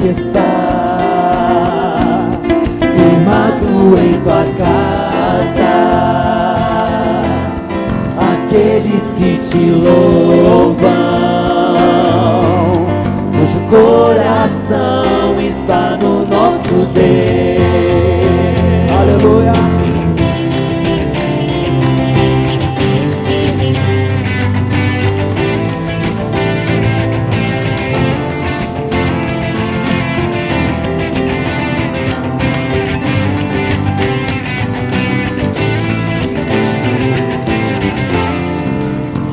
que está firmado em tua casa, aqueles que te louvam, cujo coração está no nosso Deus. Aleluia.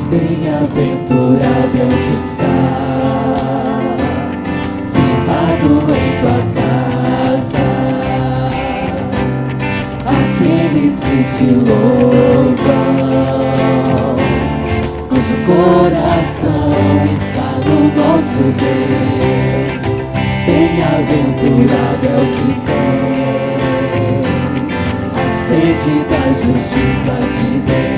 Bem-aventurado é o que está firmado em tua casa, aqueles que te louvam, cujo coração está no nosso Deus. Bem-aventurado é o que tem a sede da justiça de Deus,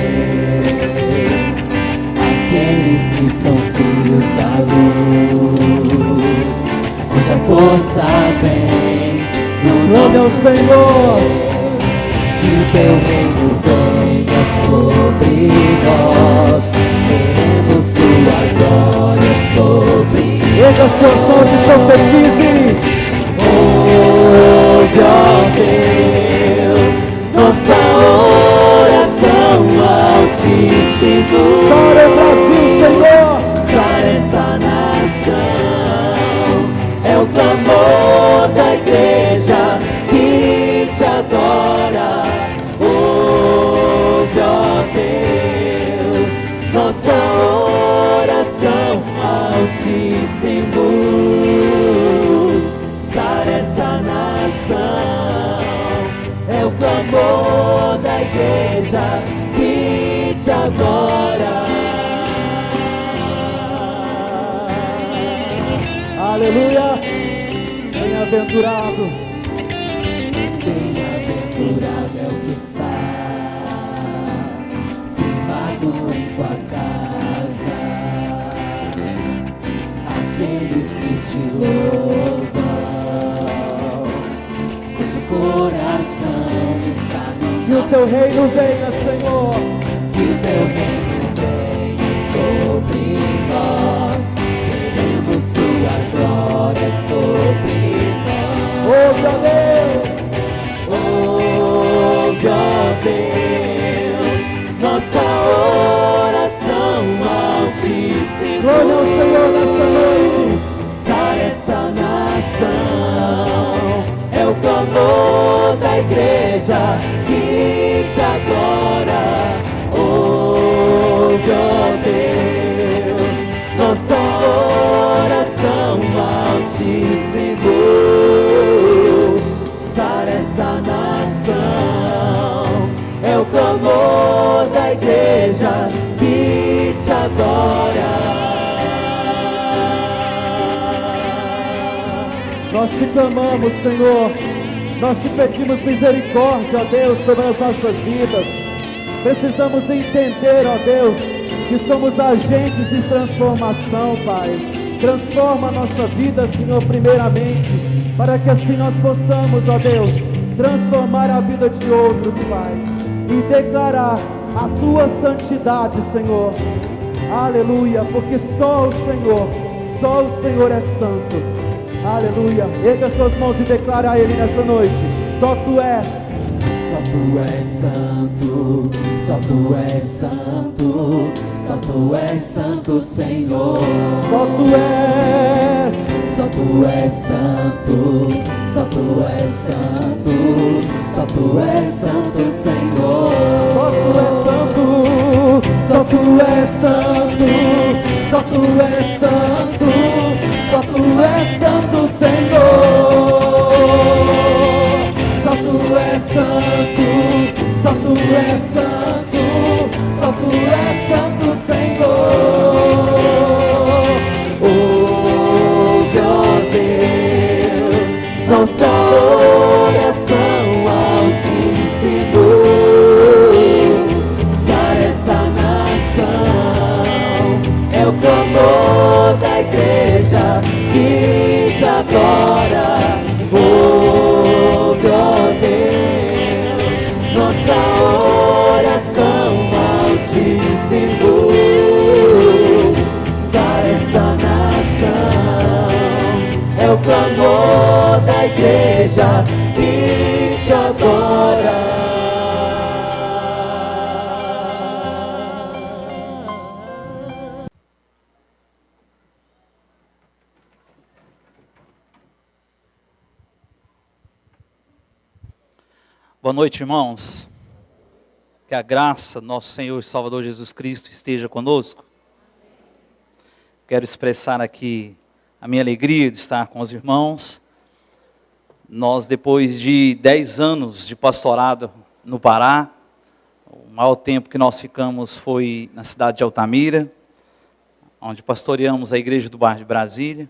aqueles que são filhos da luz, cuja força vem do nome ao Senhor. Que o teu reino venha sobre nós, queremos tua glória sobre nós. Erga suas mãos e profetize. Ouve, ó Deus, nossa oração altíssimo. Sara Brasil, Senhor. Sara essa nação, é o clamor da igreja que te adora. Ouve, ó Deus, nossa oração altíssimo. Sara essa nação, é o clamor da igreja que te adora. Aleluia. Bem-aventurado, bem-aventurado é o que está firmado em tua casa, aqueles que te louvam, cujo coração está no nosso. Que o teu reino venha, Senhor. Que o teu reino venha sobre nós, queremos tua glória sobre nós. Ouve, ó Deus, ouve, ó Deus, nossa oração altíssima. Glória ao Senhor nessa noite. Sara essa nação, é o clamor da igreja que te adora. Ouve, ó Deus, nossa oração altíssimo. Sara essa nação, é o clamor da igreja que te adora. Nós te clamamos, Senhor. Nós te pedimos misericórdia, ó Deus, sobre as nossas vidas. Precisamos entender, ó Deus, que somos agentes de transformação, Pai. Transforma a nossa vida, Senhor, primeiramente, para que assim nós possamos, ó Deus, transformar a vida de outros, Pai, e declarar a tua santidade, Senhor. Aleluia, porque só o Senhor é santo. Aleluia. Erga suas mãos e declara a Ele nessa noite. Só tu és santo, só tu és santo, só tu és santo, Senhor. Só tu és santo, só tu és santo, só tu és santo, Senhor. Só tu és santo, só tu és santo, só tu és santo, só tu és santo, Senhor. Só tu és santo, só tu és santo, só tu és santo, Senhor. Ouve, ó Deus, nossa oração altíssima. nossa oração ao Senhor. Sara essa nação, é o clamor da igreja que te adora. Boa noite, irmãos. Que a graça do nosso Senhor e Salvador Jesus Cristo esteja conosco. Quero expressar aqui a minha alegria de estar com os irmãos. Nós, depois de 10 anos de pastorado no Pará, o maior tempo que nós ficamos foi na cidade de Altamira, onde pastoreamos a igreja do bairro de Brasília.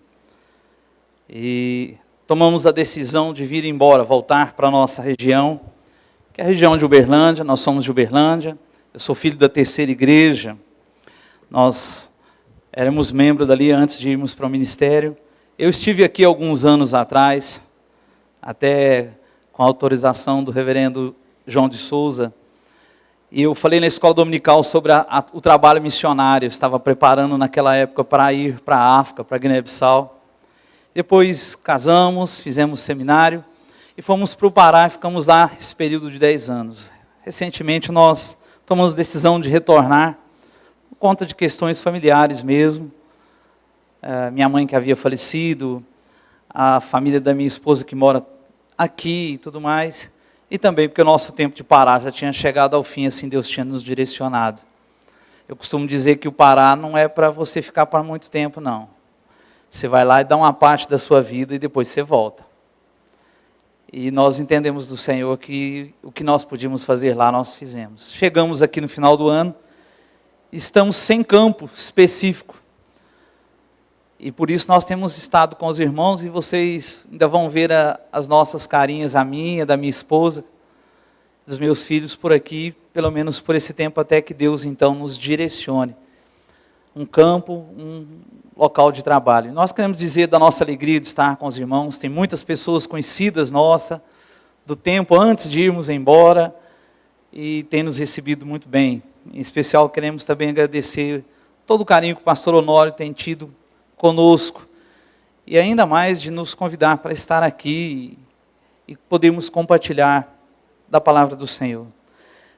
E tomamos a decisão de vir embora, voltar para a nossa região, que é a região de Uberlândia. Nós somos de Uberlândia. Eu sou filho da terceira igreja. Nós éramos membros dali antes de irmos para o ministério. Eu estive aqui alguns anos atrás, até com a autorização do reverendo João de Souza, e eu falei na escola dominical sobre o trabalho missionário. Eu estava preparando naquela época para ir para a África, para Guiné-Bissau. Depois casamos, fizemos seminário e fomos para o Pará e ficamos lá esse período de 10 anos. Recentemente nós tomamos a decisão de retornar, por conta de questões familiares mesmo. Minha mãe que havia falecido, a família da minha esposa que mora aqui e tudo mais, e também porque o nosso tempo de Pará já tinha chegado ao fim, assim Deus tinha nos direcionado. Eu costumo dizer que o Pará não é para você ficar por muito tempo, não. Você vai lá e dá uma parte da sua vida e depois você volta. E nós entendemos do Senhor que o que nós podíamos fazer lá, nós fizemos. Chegamos aqui no final do ano, estamos sem campo específico. E por isso nós temos estado com os irmãos, e vocês ainda vão ver as nossas carinhas, a minha, da minha esposa, dos meus filhos por aqui, pelo menos por esse tempo, até que Deus então nos direcione. Um campo, um local de trabalho. Nós queremos dizer da nossa alegria de estar com os irmãos. Tem muitas pessoas conhecidas nossa, do tempo antes de irmos embora, e tem nos recebido muito bem. Em especial queremos também agradecer todo o carinho que o pastor Honório tem tido conosco, e ainda mais de nos convidar para estar aqui e podermos compartilhar da palavra do Senhor.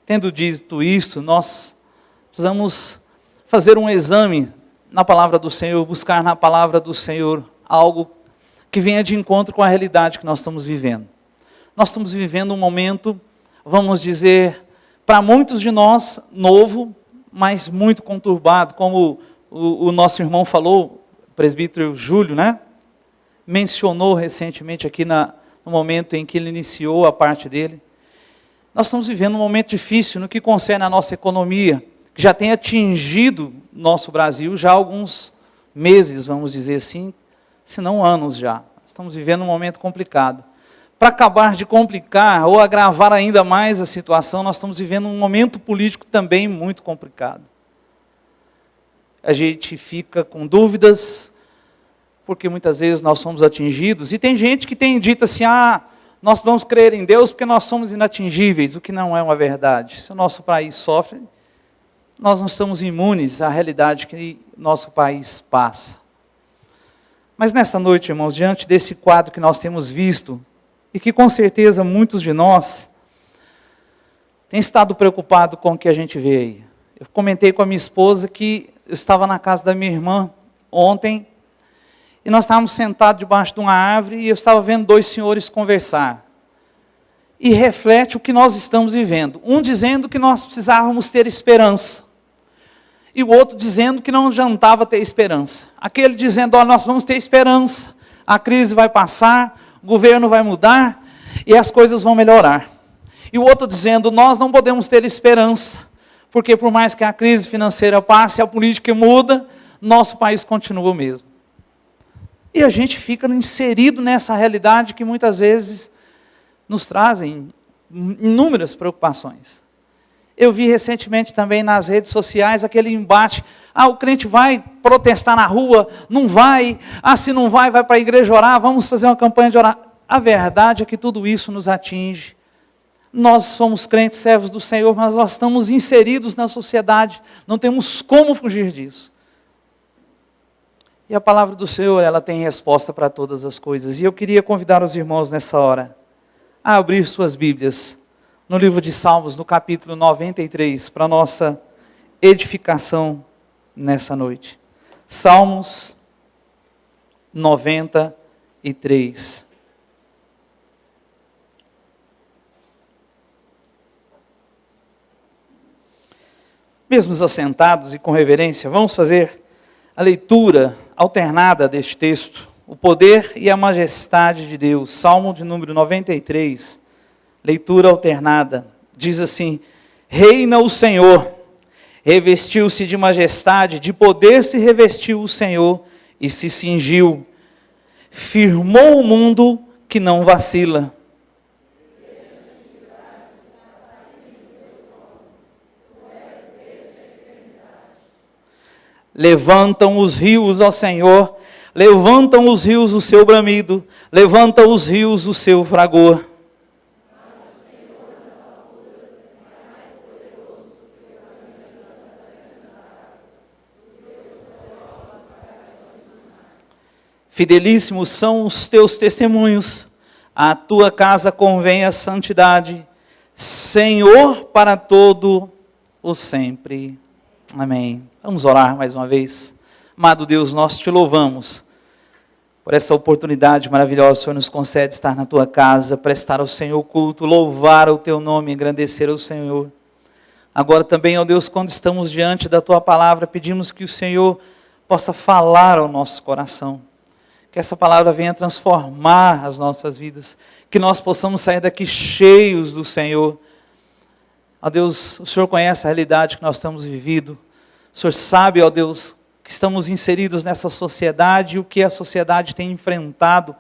Tendo dito isso, nós precisamos fazer um exame na palavra do Senhor, buscar na palavra do Senhor algo que venha de encontro com a realidade que nós estamos vivendo. Nós estamos vivendo um momento, vamos dizer, para muitos de nós, novo, mas muito conturbado, como o nosso irmão falou, o presbítero Júlio, né? Mencionou recentemente aqui no momento em que ele iniciou a parte dele. Nós estamos vivendo um momento difícil no que concerne a nossa economia, que já tem atingido nosso Brasil já há alguns meses, vamos dizer assim, se não anos já. Estamos vivendo um momento complicado. Para acabar de complicar ou agravar ainda mais a situação, nós estamos vivendo um momento político também muito complicado. A gente fica com dúvidas, porque muitas vezes nós somos atingidos, e tem gente que tem dito assim, nós vamos crer em Deus porque nós somos inatingíveis, o que não é uma verdade. Se o nosso país sofre, nós não estamos imunes à realidade que nosso país passa. Mas nessa noite, irmãos, diante desse quadro que nós temos visto, e que com certeza muitos de nós têm estado preocupados com o que a gente vê aí. Eu comentei com a minha esposa que eu estava na casa da minha irmã ontem, e nós estávamos sentados debaixo de uma árvore, e eu estava vendo 2 senhores conversar. E reflete o que nós estamos vivendo. Um dizendo que nós precisávamos ter esperança, e o outro dizendo que não adiantava ter esperança. Aquele dizendo, nós vamos ter esperança, a crise vai passar, o governo vai mudar, e as coisas vão melhorar. E o outro dizendo, nós não podemos ter esperança, porque por mais que a crise financeira passe, a política muda, nosso país continua o mesmo. E a gente fica inserido nessa realidade que muitas vezes nos trazem inúmeras preocupações. Eu vi recentemente também nas redes sociais aquele embate, o crente vai protestar na rua, não vai, se não vai para a igreja orar, vamos fazer uma campanha de orar. A verdade é que tudo isso nos atinge Nós somos crentes, servos do Senhor, mas nós estamos inseridos na sociedade, não temos como fugir disso. E a palavra do Senhor, ela tem resposta para todas as coisas. E eu queria convidar os irmãos nessa hora a abrir suas Bíblias no livro de Salmos, no capítulo 93, para a nossa edificação nessa noite. Salmos 93. Mesmo assentados e com reverência, vamos fazer a leitura alternada deste texto, o poder e a majestade de Deus. Salmo de número 93, leitura alternada, diz assim: reina o Senhor, revestiu-se de majestade, de poder se revestiu o Senhor e se cingiu, firmou o mundo que não vacila. Levantam os rios, ó Senhor, levantam os rios o seu bramido, levanta os rios o seu fragor. Fidelíssimos são os teus testemunhos, à tua casa convém a santidade, Senhor para todo o sempre. Amém. Vamos orar mais uma vez. Amado Deus, nós te louvamos por essa oportunidade maravilhosa que o Senhor nos concede estar na tua casa, prestar ao Senhor culto, louvar o teu nome, engrandecer ao Senhor. Agora também, ó Deus, quando estamos diante da tua palavra, pedimos que o Senhor possa falar ao nosso coração, que essa palavra venha transformar as nossas vidas, que nós possamos sair daqui cheios do Senhor. Ó Deus, o Senhor conhece a realidade que nós estamos vivendo. O Senhor sabe, ó Deus, que estamos inseridos nessa sociedade e o que a sociedade tem enfrentado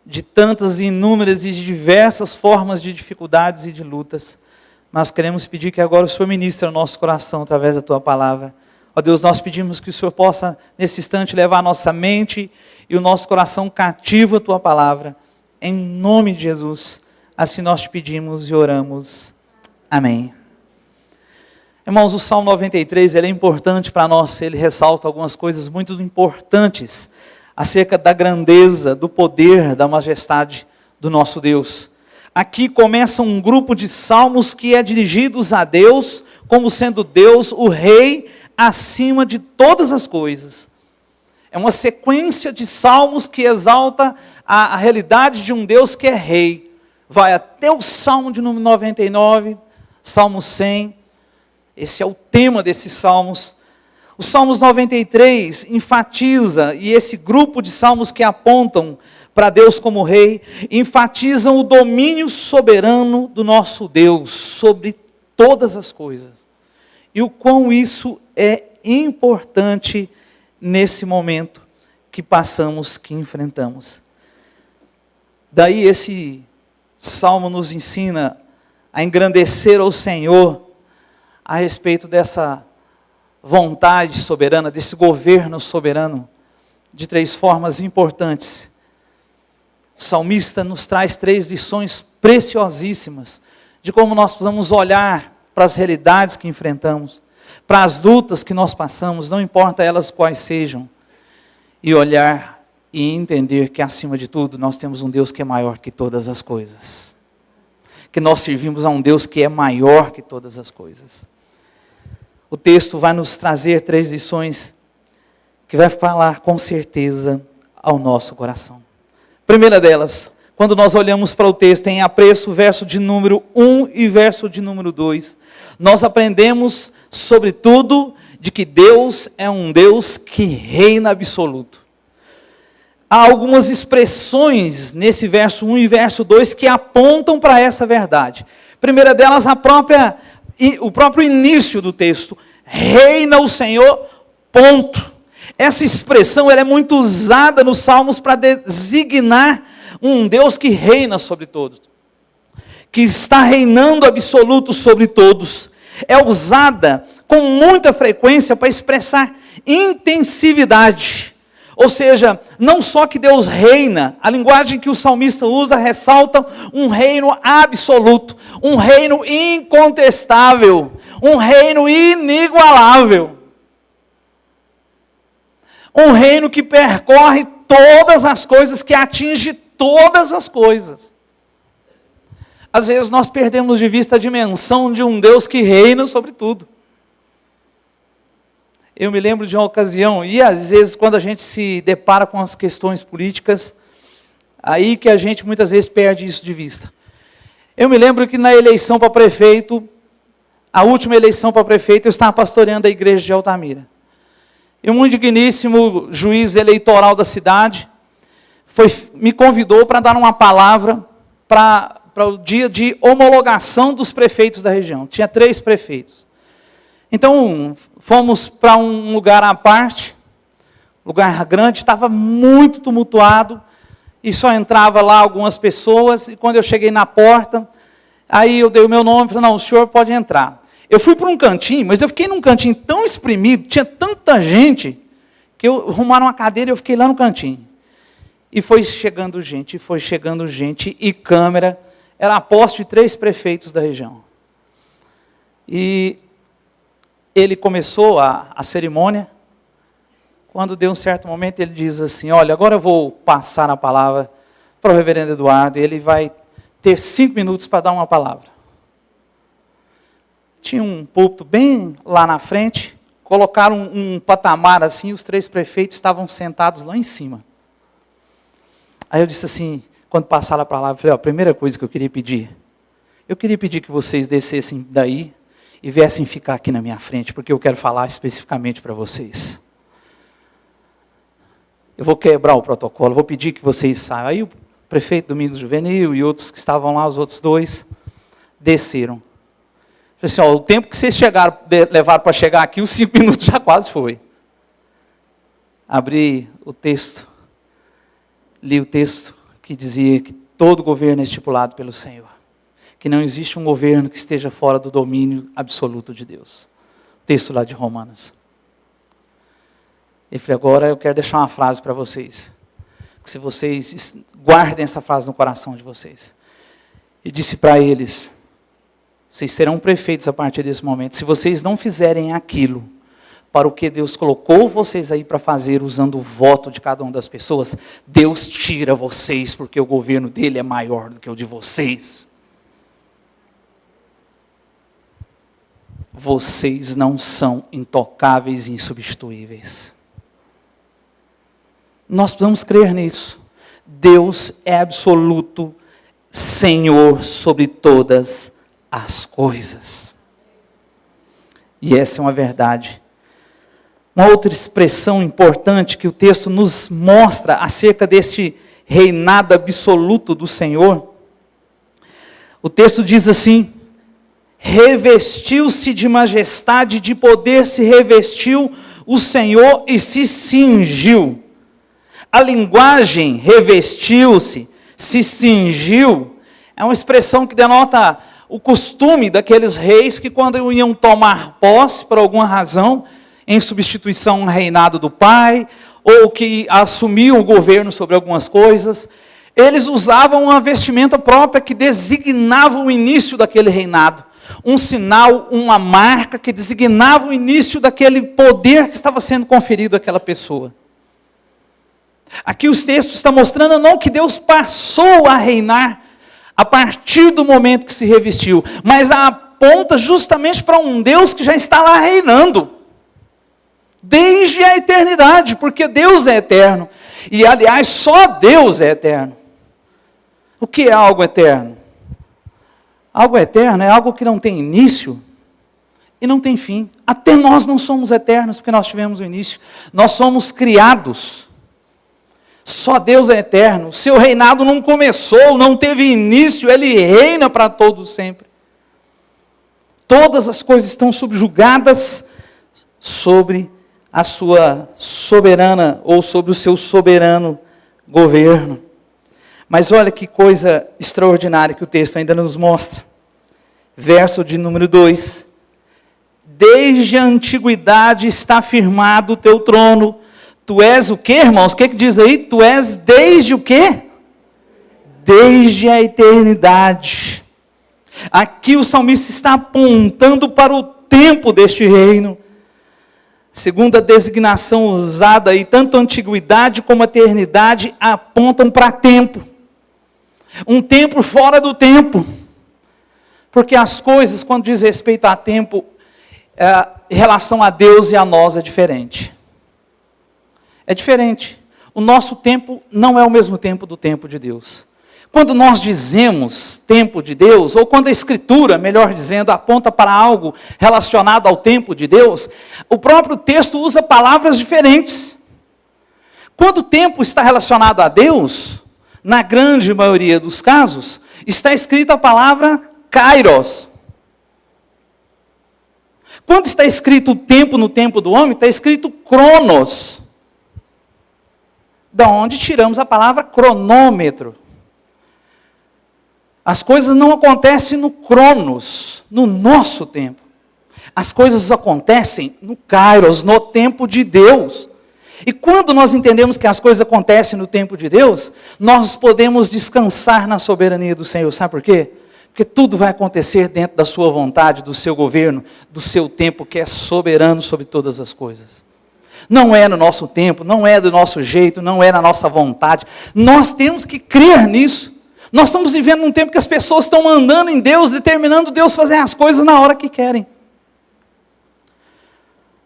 de tantas inúmeras e diversas formas de dificuldades e de lutas. Nós queremos pedir que agora o Senhor ministre ao nosso coração através da tua palavra. Ó Deus, nós pedimos que o Senhor possa, nesse instante, levar a nossa mente e o nosso coração cativo à tua palavra. Em nome de Jesus, assim nós te pedimos e oramos. Amém. Irmãos, o Salmo 93, ele é importante para nós, ele ressalta algumas coisas muito importantes acerca da grandeza, do poder, da majestade do nosso Deus. Aqui começa um grupo de salmos que é dirigidos a Deus, como sendo Deus o Rei acima de todas as coisas. É uma sequência de salmos que exalta a realidade de um Deus que é Rei. Vai até o Salmo de número 99, Salmo 100, esse é o tema desses salmos. Os Salmos 93 enfatiza, e esse grupo de salmos que apontam para Deus como Rei, enfatizam o domínio soberano do nosso Deus sobre todas as coisas. E o quão isso é importante nesse momento que passamos, que enfrentamos. Daí esse salmo nos ensina a engrandecer ao Senhor a respeito dessa vontade soberana, desse governo soberano, de três formas importantes. O salmista nos traz 3 lições preciosíssimas de como nós precisamos olhar para as realidades que enfrentamos, para as lutas que nós passamos, não importa elas quais sejam, e olhar e entender que, acima de tudo, nós temos um Deus que é maior que todas as coisas. Que nós servimos a um Deus que é maior que todas as coisas. O texto vai nos trazer 3 lições que vai falar com certeza ao nosso coração. Primeira delas, quando nós olhamos para o texto em apreço, verso de número 1 e verso de número 2, nós aprendemos, sobretudo, de que Deus é um Deus que reina absoluto. Há algumas expressões nesse verso 1 e verso 2 que apontam para essa verdade. Primeira delas, o próprio início do texto. Reina o Senhor, ponto. Essa expressão ela é muito usada nos Salmos para designar um Deus que reina sobre todos. Que está reinando absoluto sobre todos. É usada com muita frequência para expressar intensividade. Ou seja, não só que Deus reina, a linguagem que o salmista usa ressalta um reino absoluto, um reino incontestável, um reino inigualável. Um reino que percorre todas as coisas, que atinge todas as coisas. Às vezes nós perdemos de vista a dimensão de um Deus que reina sobre tudo. Eu me lembro de uma ocasião, e às vezes quando a gente se depara com as questões políticas, aí que a gente muitas vezes perde isso de vista. Eu me lembro que na eleição para prefeito, a última eleição para prefeito, eu estava pastoreando a igreja de Altamira. E um digníssimo juiz eleitoral da cidade me convidou para dar uma palavra para o dia de homologação dos prefeitos da região. Tinha 3 prefeitos. Então, fomos para um lugar à parte, lugar grande, estava muito tumultuado, e só entrava lá algumas pessoas, e quando eu cheguei na porta, aí eu dei o meu nome e falei, não, o senhor pode entrar. Eu fui para um cantinho, mas eu fiquei num cantinho tão espremido, tinha tanta gente, que arrumaram uma cadeira e eu fiquei lá no cantinho. E foi chegando gente, e câmera, era a posse de 3 prefeitos da região. E ele começou a cerimônia, quando deu um certo momento, ele diz assim, olha, agora eu vou passar a palavra para o reverendo Eduardo, e ele vai ter 5 minutos para dar uma palavra. Tinha um púlpito bem lá na frente, colocaram um patamar assim, os 3 prefeitos estavam sentados lá em cima. Aí eu disse assim, quando passaram a palavra, eu falei, ó, a primeira coisa que eu queria pedir que vocês descessem daí e viessem ficar aqui na minha frente, porque eu quero falar especificamente para vocês. Eu vou quebrar o protocolo, vou pedir que vocês saiam. Aí o prefeito Domingos Juvenil e outros que estavam lá, os outros 2, desceram. Falei assim, ó, o tempo que vocês levaram para chegar aqui, os 5 minutos já quase foi. Abri o texto, li o texto que dizia que todo governo é estipulado pelo Senhor. Que não existe um governo que esteja fora do domínio absoluto de Deus. O texto lá de Romanos. E falei, agora eu quero deixar uma frase para vocês. Que se vocês guardem essa frase no coração de vocês. E disse para eles, vocês serão prefeitos a partir desse momento. Se vocês não fizerem aquilo para o que Deus colocou vocês aí para fazer, usando o voto de cada uma das pessoas, Deus tira vocês, porque o governo dele é maior do que o de vocês. Vocês não são intocáveis e insubstituíveis. Nós precisamos crer nisso. Deus é absoluto, Senhor sobre todas as coisas. E essa é uma verdade. Uma outra expressão importante que o texto nos mostra acerca deste reinado absoluto do Senhor. O texto diz assim, revestiu-se de majestade, de poder se revestiu o Senhor e se cingiu. A linguagem revestiu-se, se cingiu, é uma expressão que denota o costume daqueles reis que quando iam tomar posse por alguma razão, em substituição ao reinado do pai, ou que assumiam o governo sobre algumas coisas, eles usavam uma vestimenta própria que designava o início daquele reinado. Um sinal, uma marca que designava o início daquele poder que estava sendo conferido àquela pessoa. Aqui os textos estão mostrando não que Deus passou a reinar a partir do momento que se revestiu, mas aponta justamente para um Deus que já está lá reinando. Desde a eternidade, porque Deus é eterno. E aliás, só Deus é eterno. O que é algo eterno? Algo eterno é algo que não tem início e não tem fim. Até nós não somos eternos porque nós tivemos um início. Nós somos criados. Só Deus é eterno. O seu reinado não começou, não teve início, Ele reina para todos sempre. Todas as coisas estão subjugadas sobre a sua soberana, ou sobre o seu soberano governo. Mas olha que coisa extraordinária que o texto ainda nos mostra. Verso de número 2. Desde a antiguidade está firmado o teu trono, Tu és o quê, irmãos? O que diz aí? Tu és desde o quê? Desde a eternidade. Aqui o salmista está apontando para o tempo deste reino. Segunda designação usada aí, tanto a antiguidade como a eternidade apontam para tempo. Um tempo fora do tempo. Porque as coisas, quando diz respeito a tempo, em relação a Deus e a nós é diferente. É diferente. O nosso tempo não é o mesmo tempo do tempo de Deus. Quando nós dizemos tempo de Deus, ou quando a Escritura, melhor dizendo, aponta para algo relacionado ao tempo de Deus, o próprio texto usa palavras diferentes. Quando o tempo está relacionado a Deus, na grande maioria dos casos, está escrita a palavra kairos. Quando está escrito o tempo no tempo do homem, está escrito cronos. Da onde tiramos a palavra cronômetro. As coisas não acontecem no cronos, no nosso tempo. As coisas acontecem no kairos, no tempo de Deus. E quando nós entendemos que as coisas acontecem no tempo de Deus, nós podemos descansar na soberania do Senhor. Sabe por quê? Porque tudo vai acontecer dentro da sua vontade, do seu governo, do seu tempo, que é soberano sobre todas as coisas. Não é no nosso tempo, não é do nosso jeito, não é na nossa vontade. Nós temos que crer nisso. Nós estamos vivendo num tempo que as pessoas estão mandando em Deus, determinando Deus fazer as coisas na hora que querem.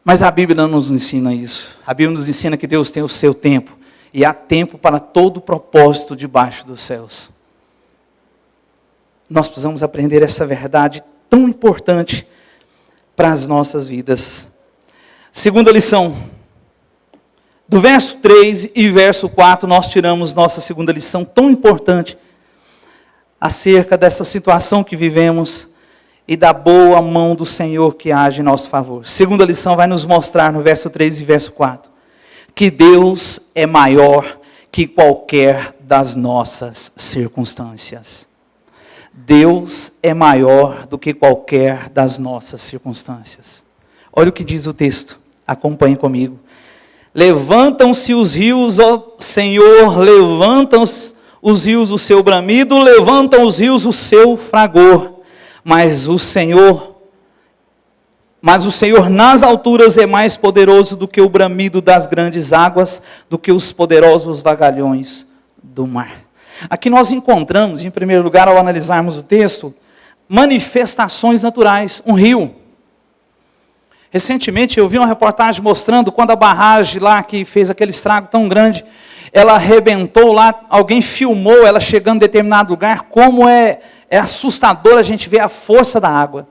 Mas a Bíblia não nos ensina isso. A Bíblia nos ensina que Deus tem o seu tempo. E há tempo para todo o propósito debaixo dos céus. Nós precisamos aprender essa verdade tão importante para as nossas vidas. Segunda lição. Do verso 3 e verso 4, nós tiramos nossa segunda lição tão importante acerca dessa situação que vivemos e da boa mão do Senhor que age em nosso favor. Segunda lição vai nos mostrar no verso 3 e verso 4, que Deus é maior que qualquer das nossas circunstâncias. Deus é maior do que qualquer das nossas circunstâncias. Olha o que diz o texto, acompanhe comigo. Levantam-se os rios, ó Senhor, levantam-se os rios o seu bramido, levantam os rios o seu fragor. Mas o Senhor nas alturas é mais poderoso do que o bramido das grandes águas, do que os poderosos vagalhões do mar. Aqui nós encontramos, em primeiro lugar, ao analisarmos o texto, manifestações naturais, um rio. Recentemente eu vi uma reportagem mostrando quando a barragem lá que fez aquele estrago tão grande, ela arrebentou lá, alguém filmou ela chegando em determinado lugar, como é assustador a gente ver a força da água.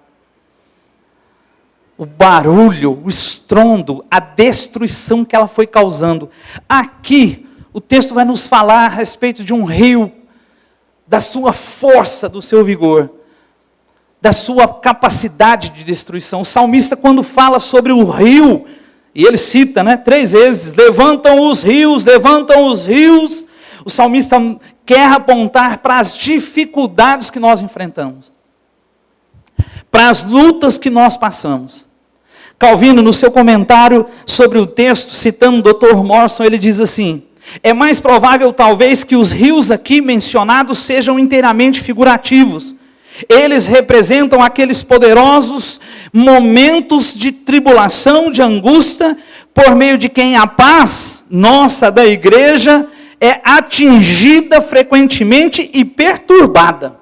O barulho, o estrondo, a destruição que ela foi causando. Aqui, o texto vai nos falar a respeito de um rio, da sua força, do seu vigor, da sua capacidade de destruição. O salmista, quando fala sobre o rio, e ele cita, 3 vezes, levantam os rios, o salmista quer apontar para as dificuldades que nós enfrentamos, para as lutas que nós passamos. Calvino, no seu comentário sobre o texto, citando o Dr. Morrison, ele diz assim: é mais provável talvez que os rios aqui mencionados sejam inteiramente figurativos. Eles representam aqueles poderosos momentos de tribulação, de angústia, por meio de quem a paz nossa da igreja é atingida frequentemente e perturbada.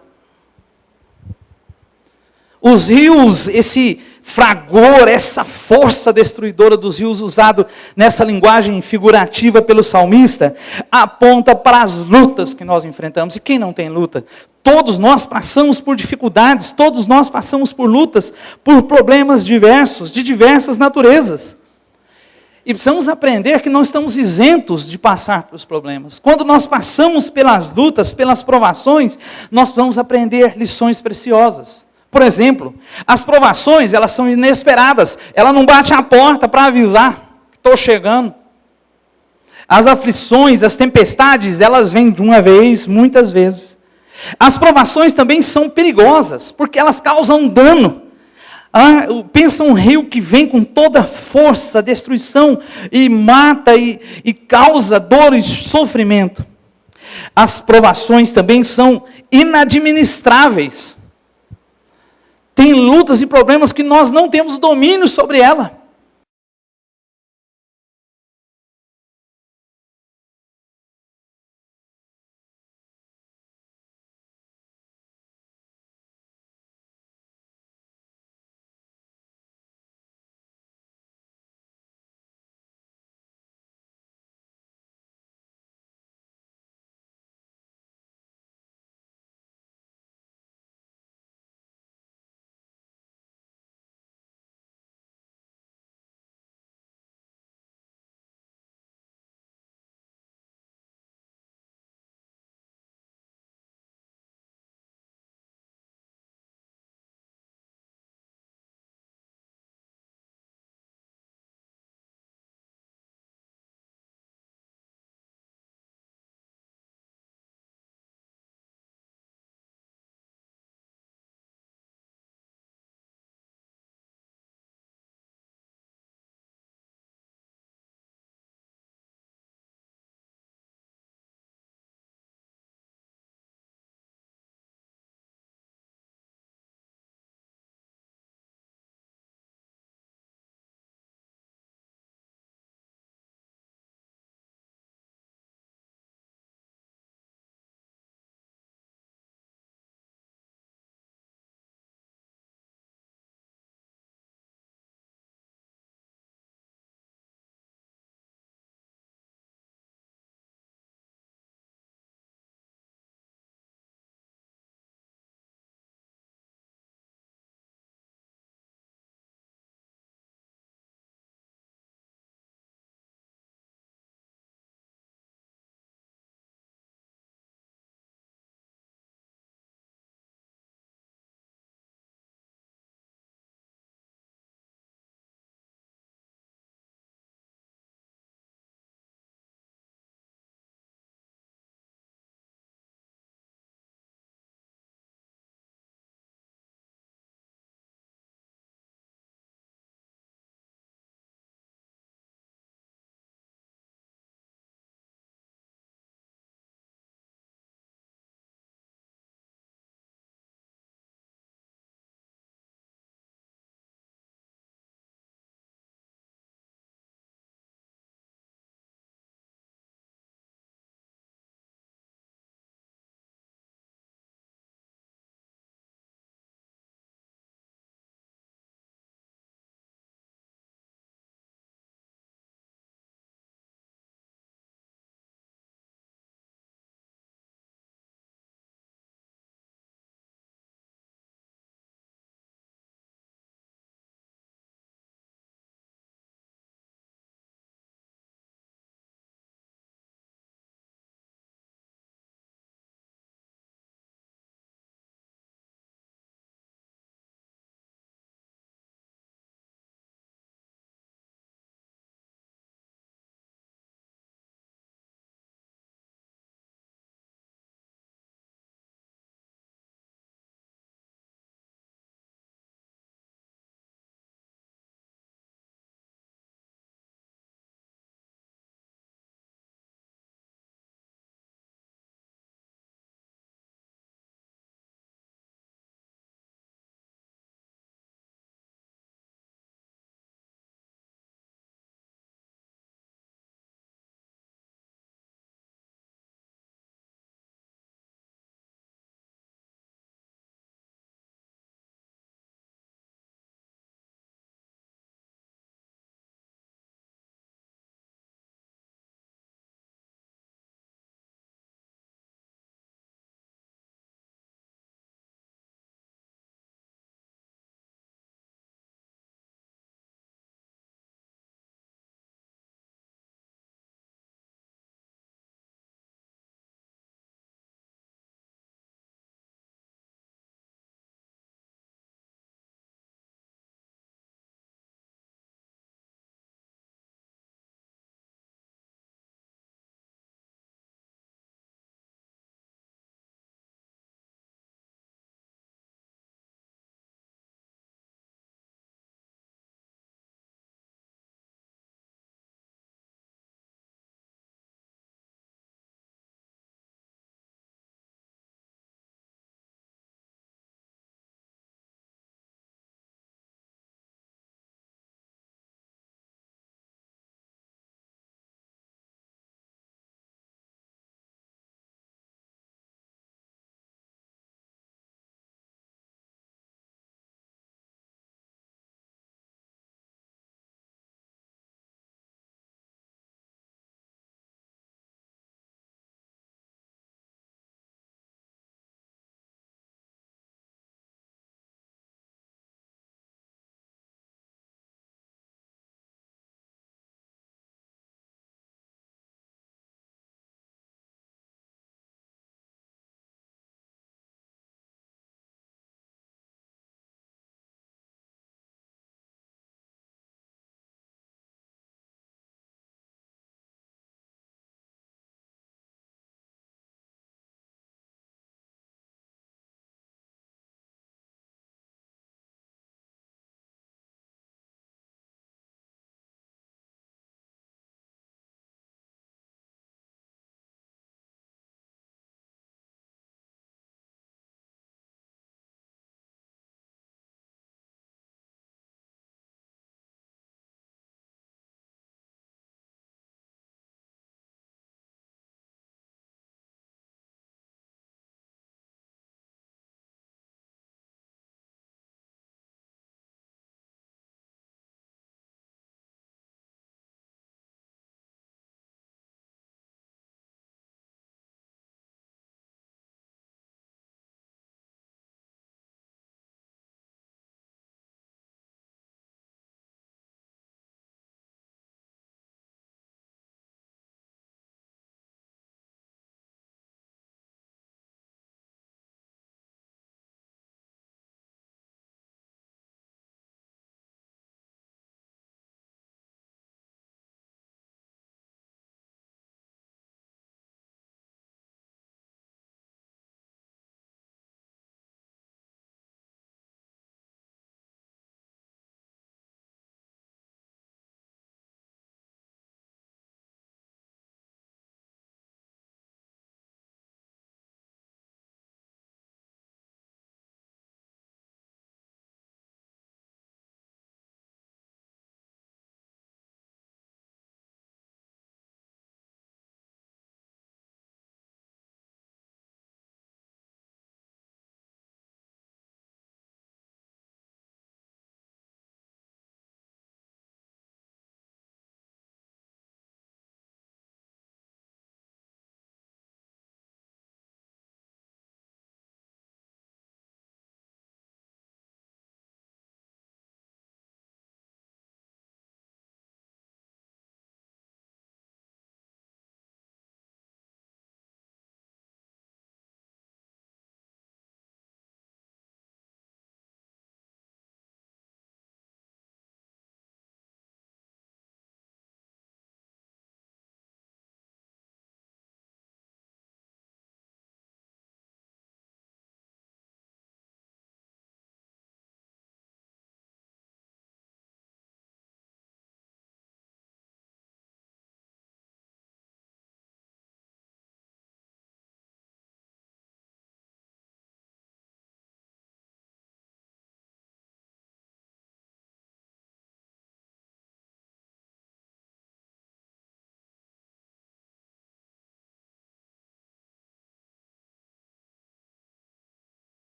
Os rios, esse fragor, essa força destruidora dos rios, usado nessa linguagem figurativa pelo salmista, aponta para as lutas que nós enfrentamos. E quem não tem luta? Todos nós passamos por dificuldades, todos nós passamos por lutas, por problemas diversos, de diversas naturezas. E precisamos aprender que não estamos isentos de passar pelos problemas. Quando nós passamos pelas lutas, pelas provações, nós vamos aprender lições preciosas. Por exemplo, as provações, elas são inesperadas. Ela não bate a porta para avisar que estou chegando. As aflições, as tempestades, elas vêm de uma vez, muitas vezes. As provações também são perigosas, porque elas causam dano. Pensa um rio que vem com toda a força, destruição, e mata e causa dor e sofrimento. As provações também são inadministráveis. Tem lutas e problemas que nós não temos domínio sobre ela.